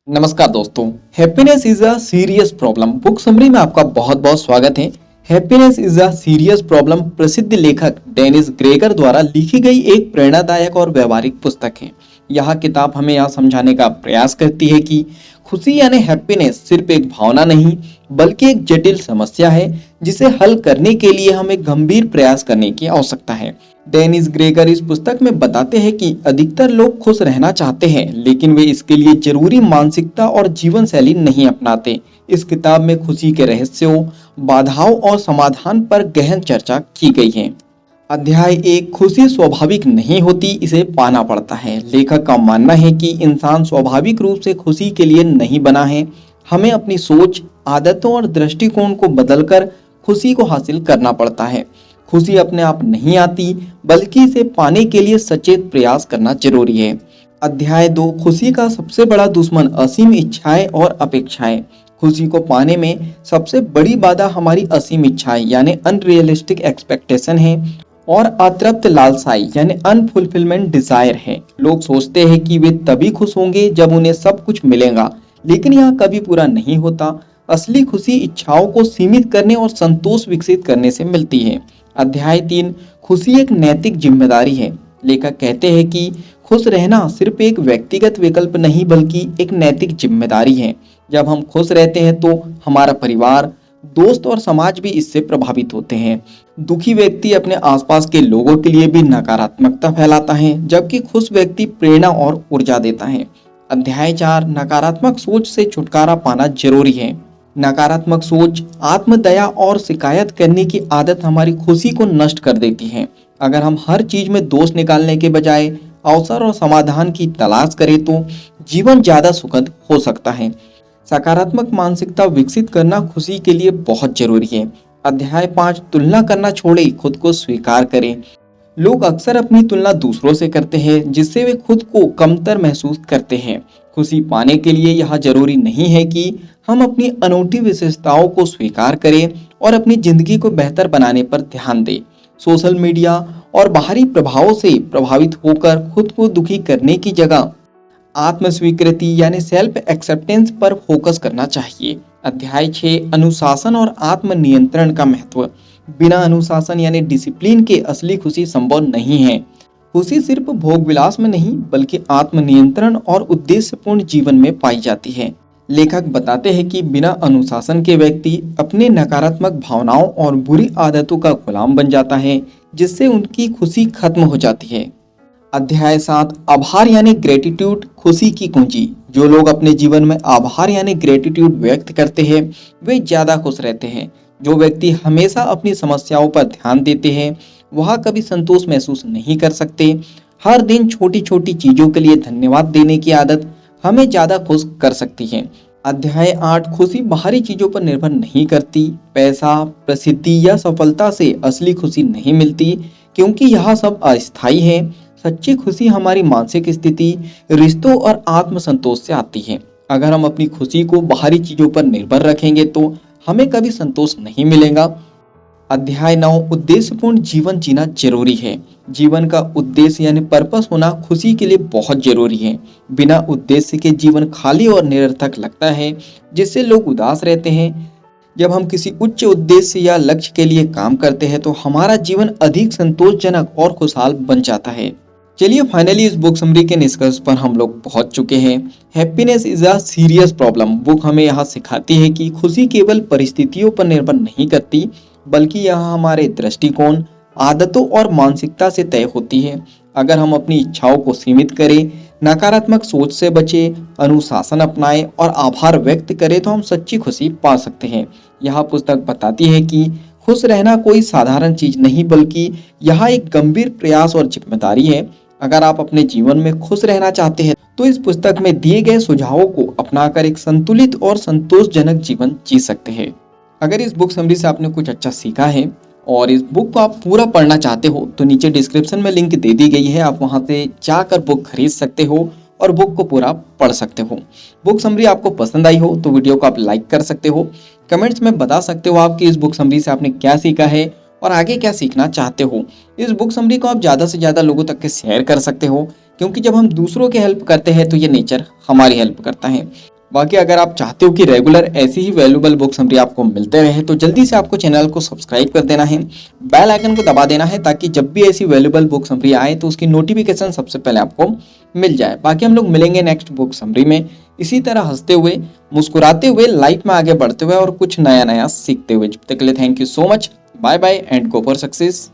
नमस्कार दोस्तों। Happiness is a serious problem book summary में आपका बहुत बहुत स्वागत है। Happiness is a serious problem प्रसिद्ध लेखक डेनिस ग्रेगर द्वारा लिखी गई एक प्रेरणादायक और व्यवहारिक पुस्तक है। यह किताब हमें यह समझाने का प्रयास करती है कि खुशी यानी हैप्पीनेस सिर्फ एक भावना नहीं बल्कि एक जटिल समस्या है जिसे हल करने के लिए हमें गंभीर प्रयास करने की आवश्यकता है। डेनिस ग्रेगर इस पुस्तक में बताते हैं कि अधिकतर लोग खुश रहना चाहते हैं लेकिन वे इसके लिए जरूरी मानसिकता और जीवन शैली नहीं अपनाते। इस किताब में खुशी के रहस्यों, बाधाओं और समाधान पर गहन चर्चा की गई है। अध्याय एक, खुशी स्वाभाविक नहीं होती, इसे पाना पड़ता है। लेखक का मानना है कि इंसान स्वाभाविक रूप से खुशी के लिए नहीं बना है। हमें अपनी सोच, आदतों और दृष्टिकोण को बदलकर खुशी को हासिल करना पड़ता है। खुशी अपने आप नहीं आती बल्कि इसे पाने के लिए सचेत प्रयास करना जरूरी है। अध्याय दो, खुशी का सबसे बड़ा दुश्मन असीम इच्छाएं और अपेक्षाएं। खुशी को पाने में सबसे बड़ी बाधा हमारी असीम इच्छाएं यानी अनरियलिस्टिक एक्सपेक्टेशन है और अतृप्त लालसाई यानी अनफुलफिलमेंट डिजायर है। लोग सोचते हैं कि वे तभी खुश होंगे जब उन्हें सब कुछ मिलेगा, लेकिन यह कभी पूरा नहीं होता। असली खुशी इच्छाओं को सीमित करने और संतोष विकसित करने से मिलती है। अध्याय तीन, खुशी एक नैतिक जिम्मेदारी है। लेखक कहते हैं कि खुश रहना सिर्फ एक व्यक्तिगत विकल्प नहीं बल्कि एक नैतिक जिम्मेदारी है। जब हम खुश रहते हैं तो हमारा परिवार, दोस्त और समाज भी इससे प्रभावित होते हैं। दुखी व्यक्ति अपने आसपास के लोगों के लिए भी नकारात्मकता फैलाता है, जबकि खुश व्यक्ति प्रेरणा और ऊर्जा देता है। अध्याय चार, नकारात्मक सोच से छुटकारा पाना जरूरी है। नकारात्मक सोच, आत्मदया और शिकायत करने की आदत हमारी खुशी को नष्ट कर देती है। अगर हम हर चीज में दोष निकालने के बजाय अवसर और समाधान की तलाश करें तो जीवन ज्यादा सुखद हो सकता है। सकारात्मक मानसिकता विकसित करना खुशी के लिए बहुत जरूरी है। अध्याय पाँच, तुलना करना छोड़े, खुद को स्वीकार करें। लोग अक्सर अपनी तुलना दूसरों से करते हैं जिससे वे खुद को कमतर महसूस करते हैं। खुशी पाने के लिए यह जरूरी नहीं है कि हम अपनी अनूठी विशेषताओं को स्वीकार करें और अपनी जिंदगी को बेहतर बनाने पर ध्यान दें। सोशल मीडिया और बाहरी प्रभावों से प्रभावित होकर खुद को दुखी करने की जगह आत्म स्वीकृति यानी सेल्फ एक्सेप्टेंस पर फोकस करना चाहिए। अध्याय 6, अनुशासन और आत्म नियंत्रण का महत्व। बिना अनुशासन यानी डिसिप्लिन के असली खुशी संभव नहीं है। खुशी सिर्फ भोग विलास में नहीं बल्कि आत्म नियंत्रण और उद्देश्यपूर्ण जीवन में पाई जाती है। लेखक बताते हैं कि बिना अनुशासन के व्यक्ति अपने नकारात्मक भावनाओं और बुरी आदतों का गुलाम बन जाता है, जिससे उनकी खुशी खत्म हो जाती है। अध्याय 7, आभार यानी ग्रेटिट्यूड, खुशी की कुंजी। जो लोग अपने जीवन में आभार यानी ग्रेटिट्यूड व्यक्त करते हैं वे ज्यादा खुश रहते हैं। जो व्यक्ति हमेशा अपनी समस्याओं पर ध्यान देते हैं वह कभी संतोष महसूस नहीं कर सकते। हर दिन छोटी छोटी चीजों के लिए धन्यवाद देने की आदत हमें ज्यादा खुश कर सकती है। अध्याय 8, खुशी बाहरी चीजों पर निर्भर नहीं करती। पैसा, प्रसिद्धि या सफलता से असली खुशी नहीं मिलती क्योंकि यह सब अस्थायी है। सच्ची खुशी हमारी मानसिक स्थिति, रिश्तों और आत्मसंतोष से आती है। अगर हम अपनी खुशी को बाहरी चीजों पर निर्भर रखेंगे तो हमें कभी संतोष नहीं मिलेगा। अध्याय 9, उद्देश्यपूर्ण जीवन जीना जरूरी है। जीवन का उद्देश्य यानी पर्पस होना खुशी के लिए बहुत जरूरी है। बिना उद्देश्य के जीवन खाली और निरर्थक लगता है, जिससे लोग उदास रहते हैं। जब हम किसी उच्च उद्देश्य या लक्ष्य के लिए काम करते हैं तो हमारा जीवन अधिक संतोषजनक और खुशहाल बन जाता है। चलिए फाइनली इस बुक समरी के निष्कर्ष पर हम लोग पहुंच चुके हैं। Happiness is a serious problem book हमें यहाँ सिखाती है कि खुशी केवल परिस्थितियों पर निर्भर नहीं करती बल्कि यह हमारे दृष्टिकोण, आदतों और मानसिकता से तय होती है। अगर हम अपनी इच्छाओं को सीमित करें, नकारात्मक सोच से बचें, अनुशासन अपनाएं और आभार व्यक्त करें तो हम सच्ची खुशी पा सकते हैं। यह पुस्तक बताती है कि खुश रहना कोई साधारण चीज नहीं बल्कि यह एक गंभीर प्रयास और जिम्मेदारी है। अगर आप अपने जीवन में खुश रहना चाहते हैं तो इस पुस्तक में दिए गए सुझावों को अपनाकर एक संतुलित और संतोषजनक जीवन जी सकते हैं। अगर इस बुक समरी से आपने कुछ अच्छा सीखा है और इस बुक को आप पूरा पढ़ना चाहते हो तो नीचे डिस्क्रिप्शन में लिंक दे दी गई है, आप वहां से जाकर बुक खरीद सकते हो और बुक को पूरा पढ़ सकते हो। बुक समरी आपको पसंद आई हो तो वीडियो को आप लाइक कर सकते हो। कमेंट्स में बता सकते हो आपकी इस बुक समरी से आपने क्या सीखा है और आगे क्या सीखना चाहते हो। इस बुक समरी को आप ज़्यादा से ज़्यादा लोगों तक के शेयर कर सकते हो, क्योंकि जब हम दूसरों की हेल्प करते हैं तो ये नेचर हमारी हेल्प करता है। बाकी अगर आप चाहते हो कि रेगुलर ऐसी ही वैल्यूबल बुक समरी आपको मिलते रहे तो जल्दी से आपको चैनल को सब्सक्राइब कर देना है, बेल आइकन को दबा देना है, ताकि जब भी ऐसी वैल्यूबल बुक समरी आए तो उसकी नोटिफिकेशन सबसे पहले आपको मिल जाए। बाकी हम लोग मिलेंगे नेक्स्ट बुक समरी में, इसी तरह हंसते हुए, मुस्कुराते हुए, लाइफ में आगे बढ़ते हुए और कुछ नया नया सीखते हुए। जब तक के लिए thank you so much, bye bye and go for success.